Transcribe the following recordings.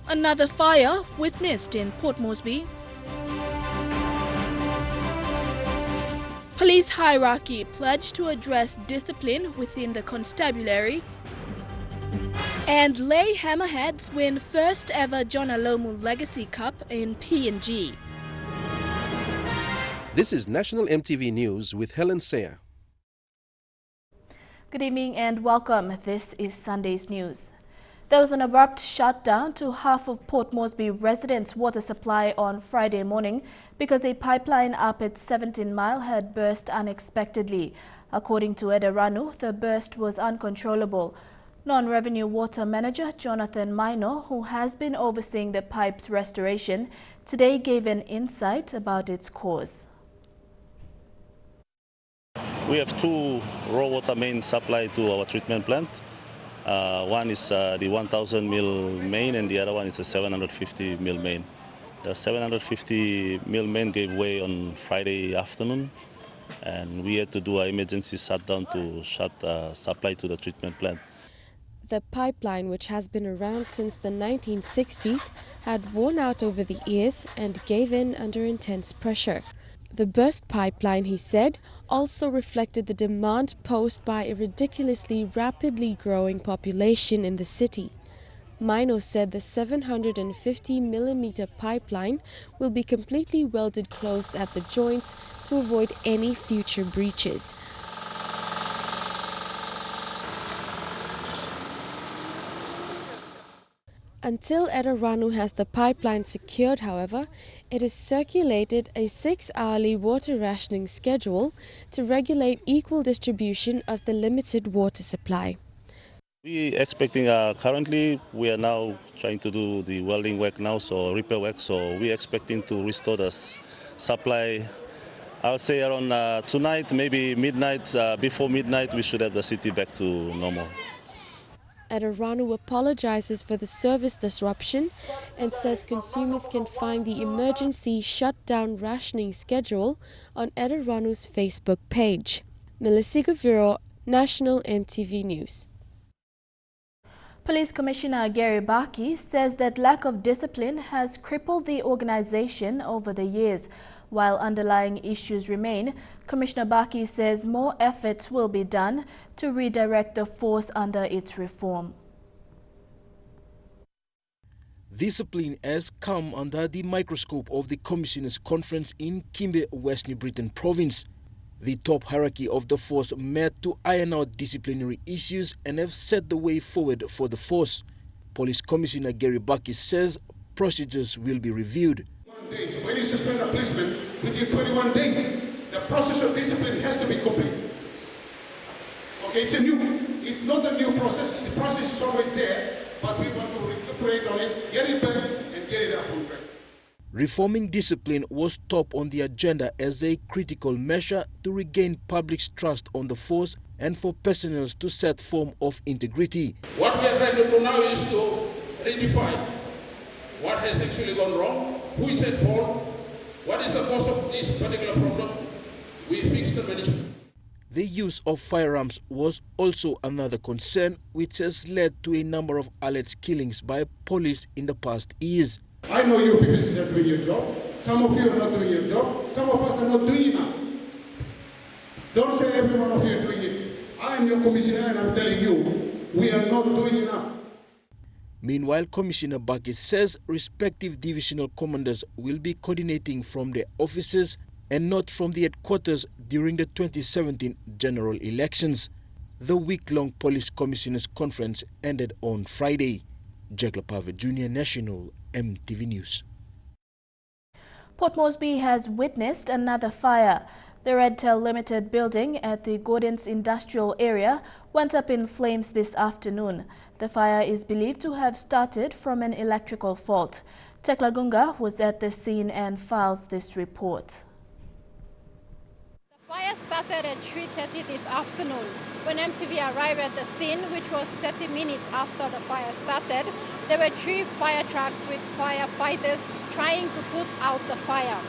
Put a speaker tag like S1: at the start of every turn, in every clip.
S1: Another fire witnessed in Port Moresby. Police hierarchy pledged to address discipline within the constabulary. And Lae Hammerheads win first ever Jonah Lomu Legacy Cup in PNG.
S2: This is National EMTV News with Helen Sayer.
S1: Good evening and welcome. This is Sunday's news. There was an abrupt shutdown to half of Port Moresby residents' water supply on Friday morning because a pipeline up at 17 Mile had burst unexpectedly. According to Edaranu, the burst was uncontrollable. Non-revenue water manager Jonathan Minor, who has been overseeing the pipe's restoration, today gave an insight about its cause.
S3: We have two raw water main supply to our treatment plant. One is the 1000 mil main and the other one is a 750 mil main. The 750 mil main gave way on Friday afternoon and we had to do an emergency shutdown to shut supply to the treatment plant.
S4: The pipeline, which has been around since the 1960s, had worn out over the years and gave in under intense pressure. The burst pipeline, he said, also reflected the demand posed by a ridiculously rapidly growing population in the city. Mino said the 750mm pipeline will be completely welded closed at the joints to avoid any future breaches. Until Edaranu has the pipeline secured, however, it has circulated a 6-hourly water rationing schedule to regulate equal distribution of the limited water supply.
S3: We expecting currently we are now trying to do the welding work now, so repair work. So we expecting to restore the supply. I'll say around tonight, maybe midnight. Before midnight, we should have the city back to normal.
S4: Edaranu apologizes for the service disruption and says consumers can find the emergency shutdown rationing schedule on Edaranu's Facebook page. Melissa Gaviro, National EMTV News.
S1: Police Commissioner Gary Baki says that lack of discipline has crippled the organization over the years. While underlying issues remain, Commissioner Baki says more efforts will be done to redirect the force under its reform.
S5: Discipline has come under the microscope of the Commissioners' Conference in Kimbe, West New Britain Province. The top hierarchy of the force met to iron out disciplinary issues and have set the way forward for the force. Police Commissioner Gary Baki says procedures will be reviewed.
S6: When you suspend a policeman within 21 days, the process of discipline has to be complete. Okay, it's not a new process. The process is always there, but we want to recuperate on it, get it back, and get it up on track.
S5: Reforming discipline was top on the agenda as a critical measure to regain public's trust on the force and for personnel to set form of integrity.
S6: What we are trying to do now is to redefine what has actually gone wrong, who is at fault, what is the cause of this particular problem. We fix the management.
S5: The use of firearms was also another concern, which has led to a number of alleged killings by police in the past years.
S6: I know you people are doing your job. Some of you are not doing your job. Some of us are not doing enough. Don't say every one of you are doing it. I am your commissioner and I'm telling you, we are not doing enough.
S5: Meanwhile, Commissioner Baki says respective divisional commanders will be coordinating from their offices and not from the headquarters during the 2017 general elections. The week-long Police Commissioners' Conference ended on Friday. Jack Lapave Jr., National EMTV News.
S1: Port Moresby has witnessed another fire. The Redtail Limited building at the Gordon's industrial area went up in flames this afternoon. The fire is believed to have started from an electrical fault. Tekla Gunga was at the scene and files this report.
S7: The fire started at 3:30 this afternoon. When EMTV arrived at the scene, which was 30 minutes after the fire started, there were 3 fire trucks with firefighters trying to put out the fire.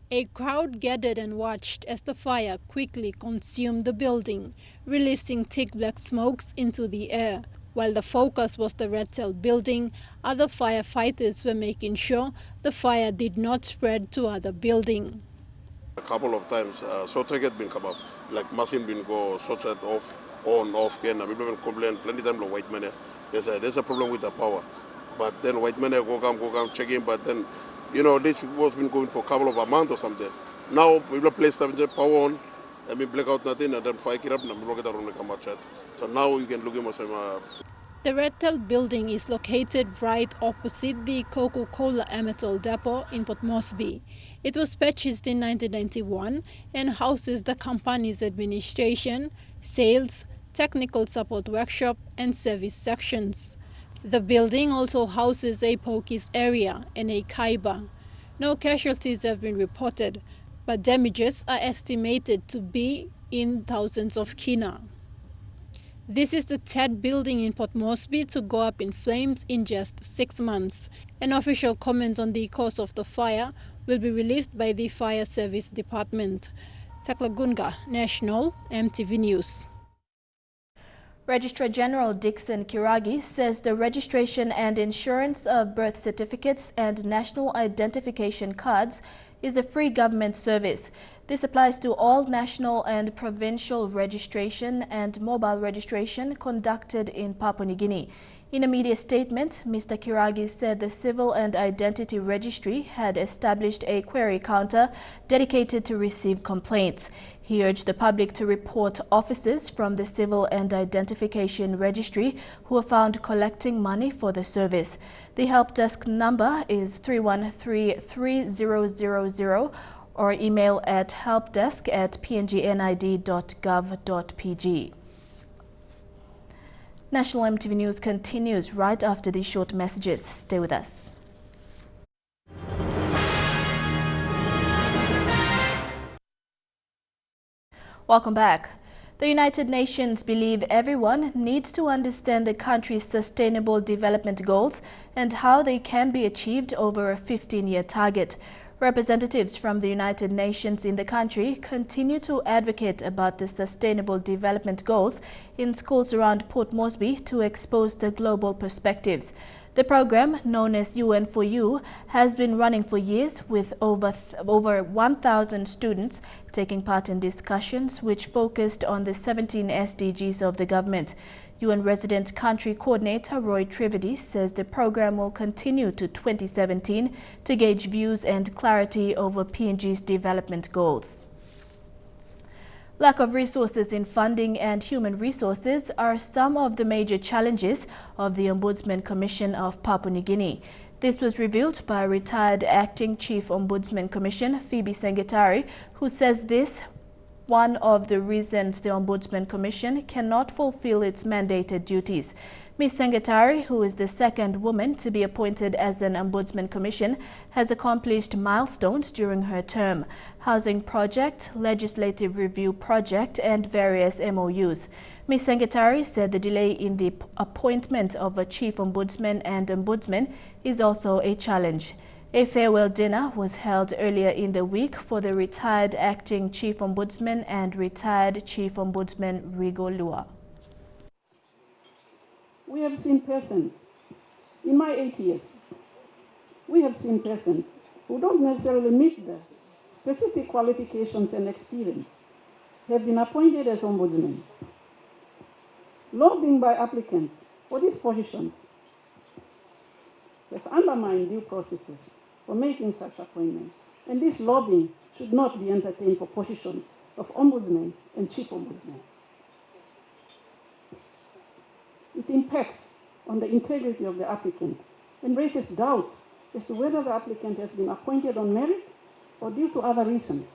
S7: A crowd gathered and watched as the fire quickly consumed the building, releasing thick black smokes into the air. While the focus was the Red Cell building, other firefighters were making sure the fire did not spread to other buildings.
S6: A couple of times, short circuit been come up, like machine been go short circuit off, on, off, again. People been complain plenty time like white men. There's a problem with the power. But then white men go come, check in, but then, you know, this was been going for a couple of a month or something. Now, people place stuff in power on, I mean, blackout nothing, and then fire it up, and people get around come out chat. So now you can look at some.
S7: The Red Tail building is located right opposite the Coca-Cola Amethyl depot in Port Moresby. It was purchased in 1991 and houses the company's administration, sales, technical support workshop and service sections. The building also houses a pokies area and a kaiba. No casualties have been reported, but damages are estimated to be in thousands of kina. This is the third building in Port Moresby to go up in flames in just 6 months. An official comment on the cause of the fire will be released by the Fire Service Department. Taklagunga, National, EMTV News.
S1: Registrar General Dixon Kiragi says the registration and insurance of birth certificates and national identification cards is a free government service. This applies to all national and provincial registration and mobile registration conducted in Papua New Guinea. In a media statement, Mr. Kiragi said the Civil and Identity Registry had established a query counter dedicated to receive complaints. He urged the public to report officers from the Civil and Identification Registry who are found collecting money for the service. The help desk number is 313-3000 or email at helpdesk@pngnid.gov.pg. National EMTV News continues right after these short messages. Stay with us. Welcome back. The United Nations believe everyone needs to understand the country's sustainable development goals and how they can be achieved over a 15-year target. Representatives from the United Nations in the country continue to advocate about the Sustainable Development Goals in schools around Port Moresby to expose the global perspectives. The program, known as UN for You, has been running for years with over 1,000 students taking part in discussions which focused on the 17 SDGs of the government. UN Resident Country Coordinator Roy Trivedi says the program will continue to 2017 to gauge views and clarity over PNG's development goals. Lack of resources in funding and human resources are some of the major challenges of the Ombudsman Commission of Papua New Guinea. This was revealed by retired Acting Chief Ombudsman Commission Phoebe Sengetari, who says this one of the reasons the Ombudsman Commission cannot fulfill its mandated duties. Ms. Sengetari, who is the second woman to be appointed as an Ombudsman Commission, has accomplished milestones during her term: housing project, legislative review project, and various MOUs. Ms. Sengetari said the delay in the appointment of a Chief Ombudsman and Ombudsman is also a challenge. A farewell dinner was held earlier in the week for the retired Acting Chief Ombudsman and retired Chief Ombudsman Rigo Lua.
S8: We have seen persons, in my 8 years, we have seen persons who don't necessarily meet the specific qualifications and experience have been appointed as ombudsmen. Lobbying by applicants for these positions has undermined due processes for making such appointments, and this lobbying should not be entertained for positions of ombudsman and chief ombudsman. It impacts on the integrity of the applicant and raises doubts as to whether the applicant has been appointed on merit or due to other reasons.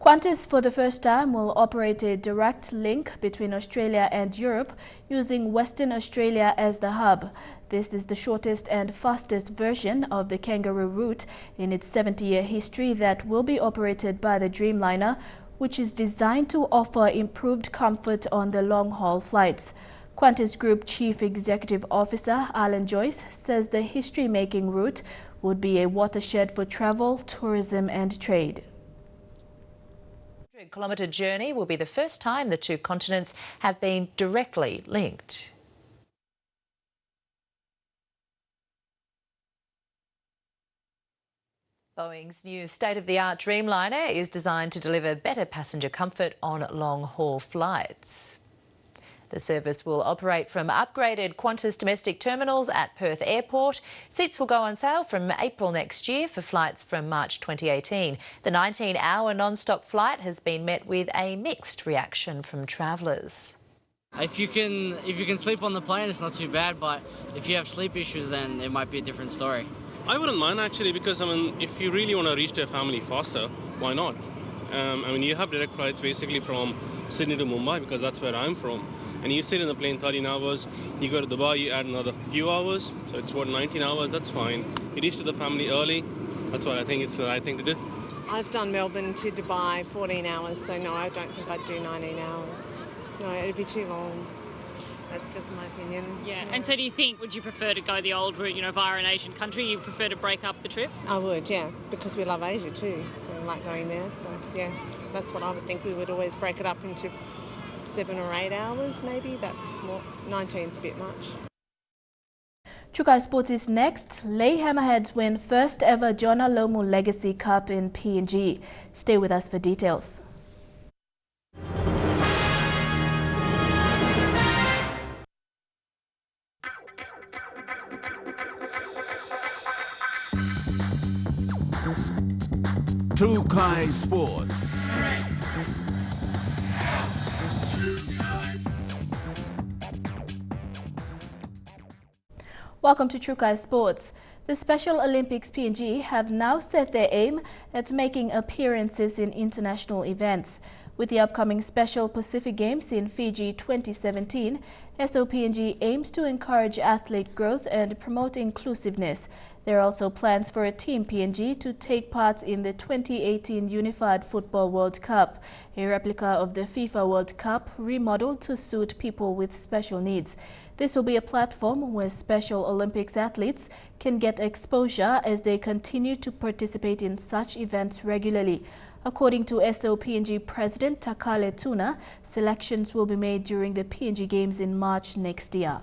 S1: Qantas, for the first time, will operate a direct link between Australia and Europe using Western Australia as the hub. This is the shortest and fastest version of the Kangaroo route in its 70-year history that will be operated by the Dreamliner, which is designed to offer improved comfort on the long-haul flights. Qantas Group Chief Executive Officer Alan Joyce says the history-making route would be a watershed for travel, tourism and trade.
S9: 100-kilometre journey will be the first time the two continents have been directly linked. Boeing's new state-of-the-art Dreamliner is designed to deliver better passenger comfort on long-haul flights. The service will operate from upgraded Qantas domestic terminals at Perth Airport. Seats will go on sale from April next year for flights from March 2018. The 19-hour non-stop flight has been met with a mixed reaction from travellers.
S10: If you can sleep on the plane, it's not too bad, but if you have sleep issues, then it might be a different story.
S11: I wouldn't mind actually, because if you really want to reach your family faster, why not? You have direct flights basically from Sydney to Mumbai, because that's where I'm from. And you sit in the plane 13 hours, you go to Dubai, you add another few hours, so it's 19 hours, that's fine. You reach to the family early, that's what I think it's the right thing to do.
S12: I've done Melbourne to Dubai 14 hours, so no, I don't think I'd do 19 hours. No, it'd be too long. That's just my opinion.
S13: Yeah, and so do you think, would you prefer to go the old route, via an Asian country? You prefer to break up the trip?
S12: I would, yeah, because we love Asia too, so we like going there. So, yeah, that's what I would think. We would always break it up into 7 or 8 hours, maybe. That's more, 19's a bit much.
S1: Chukai Sports is next. Lae Hammerheads win first ever Jonah Lomu Legacy Cup in PNG. Stay with us for details.
S14: Chukai Sports.
S1: Welcome to Chukai Sports. The Special Olympics PNG have now set their aim at making appearances in international events. With the upcoming Special Pacific Games in Fiji 2017, SOPNG aims to encourage athlete growth and promote inclusiveness. There are also plans for a Team PNG to take part in the 2018 Unified Football World Cup, a replica of the FIFA World Cup remodeled to suit people with special needs. This will be a platform where Special Olympics athletes can get exposure as they continue to participate in such events regularly. According to SOPNG President Takale Tuna, selections will be made during the PNG Games in March next year.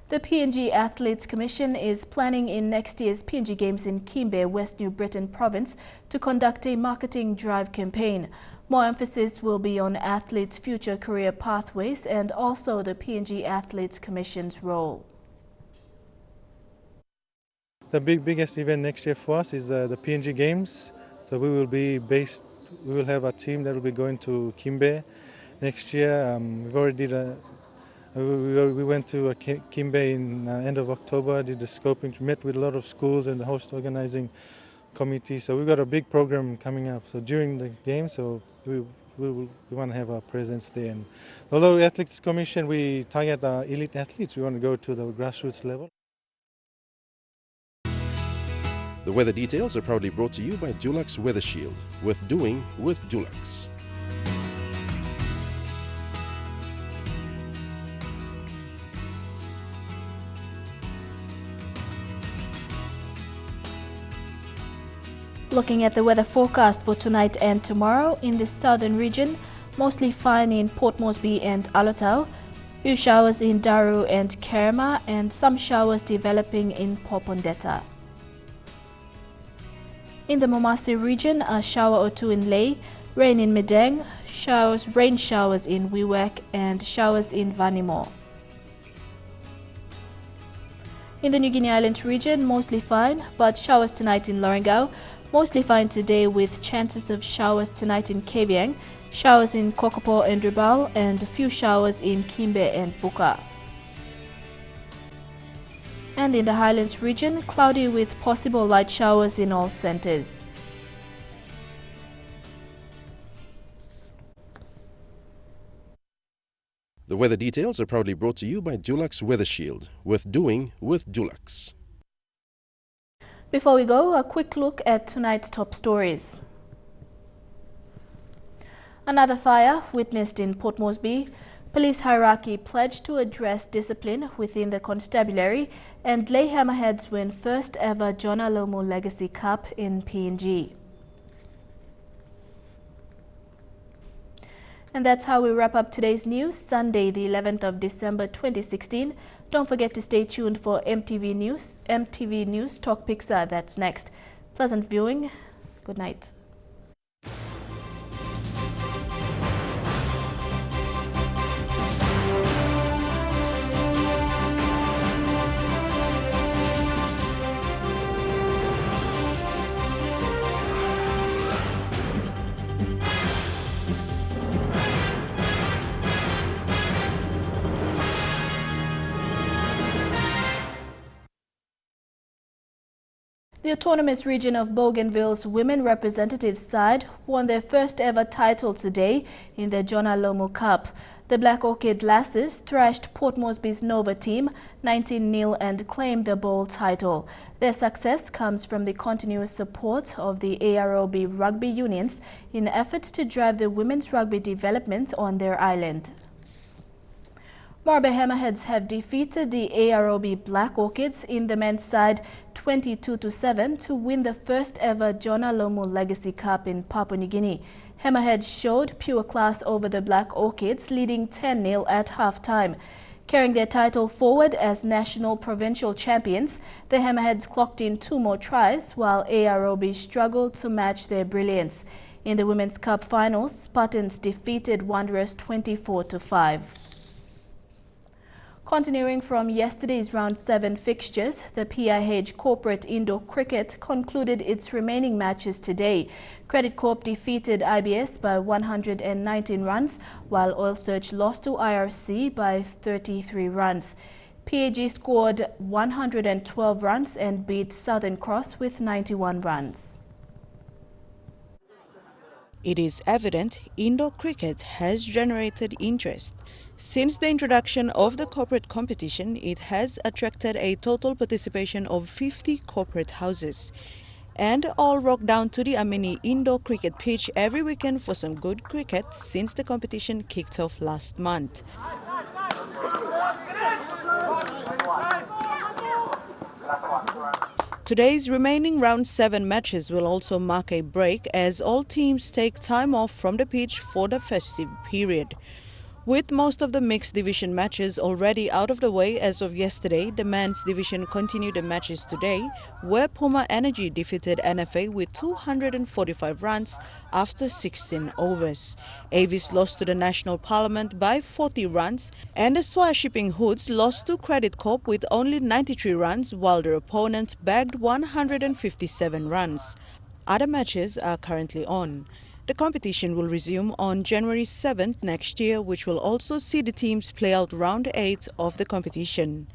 S1: The PNG Athletes Commission is planning in next year's PNG Games in Kimbe, West New Britain Province, to conduct a marketing drive campaign. More emphasis will be on athletes' future career pathways and also the PNG Athletes Commission's role.
S15: The biggest event next year for us is the PNG Games. So we will have a team that will be going to Kimbe next year. We've already we went to Kimbe in end of October, did the scoping, met with a lot of schools and the host organizing committee. So we've got a big program coming up. So during the game, so we want to have our presence there. And although the Athletics Commission, we target elite athletes, we want to go to the grassroots level.
S2: The weather details are proudly brought to you by Dulux Weather Shield. Worth doing with Dulux.
S1: Looking at the weather forecast for tonight and tomorrow, in the southern region, mostly fine in Port Moresby and Alotau, few showers in Daru and Kerema, and some showers developing in Popondetta. In the Momasi region, a shower or two in Lae, rain in Medang, rain showers in Wewak, and showers in Vanimo. In the New Guinea Islands region, mostly fine, but showers tonight in Lorengau. Mostly fine today with chances of showers tonight in Kavieng, showers in Kokopo and Ribal, and a few showers in Kimbe and Buka. And in the Highlands region, cloudy with possible light showers in all centres.
S2: The weather details are proudly brought to you by Dulux Weather Shield. Worth doing with Dulux.
S1: Before we go, a quick look at tonight's top stories. Another fire witnessed in Port Moresby. Police hierarchy pledged to address discipline within the constabulary, and Lae Hammerheads win first ever Jonah Lomu Legacy Cup in PNG. And that's how we wrap up today's news, Sunday, the 11th of December 2016. Don't forget to stay tuned for MTV News Talk Pixar. That's next. Pleasant viewing. Good night. The autonomous region of Bougainville's women representative side won their first ever title today in the Jonah Lomu Cup. The Black Orchid Lasses thrashed Port Moresby's Nova team 19-0 and claimed the bowl title. Their success comes from the continuous support of the AROB rugby unions in efforts to drive the women's rugby development on their island. Lae Hammerheads have defeated the AROB Black Orchids in the men's side 22-7 to win the first ever Jonah Lomu Legacy Cup in Papua New Guinea. Hammerheads showed pure class over the Black Orchids, leading 10-0 at half-time. Carrying their title forward as national provincial champions, the Hammerheads clocked in 2 more tries, while AROB struggled to match their brilliance. In the Women's Cup finals, Spartans defeated Wanderers 24-5. Continuing from yesterday's round 7 fixtures, the PIH Corporate Indoor Cricket concluded its remaining matches today. Credit Corp defeated IBS by 119 runs, while Oil Search lost to IRC by 33 runs. PAG scored 112 runs and beat Southern Cross with 91 runs.
S16: It is evident indoor cricket has generated interest. Since the introduction of the corporate competition, it has attracted a total participation of 50 corporate houses. And all rock down to the Amini indoor cricket pitch every weekend for some good cricket since the competition kicked off last month. Today's remaining round 7 matches will also mark a break as all teams take time off from the pitch for the festive period. With most of the mixed division matches already out of the way as of yesterday, the men's division continued the matches today, where Puma Energy defeated NFA with 245 runs after 16 overs. Avis lost to the National Parliament by 40 runs, and the Swire Shipping Hoods lost to Credit Corp with only 93 runs, while their opponent bagged 157 runs. Other matches are currently on. The competition will resume on January 7th next year, which will also see the teams play out round 8 of the competition.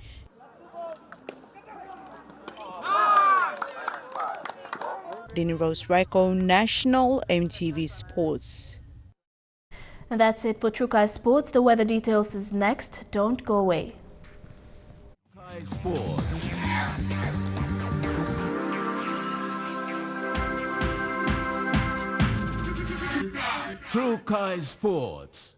S16: Dini Rose Raiko, National MTV Sports.
S1: And that's it for Trukai Sports. The weather details is next. Don't go away.
S14: Trukai Sports. Trukai Sports.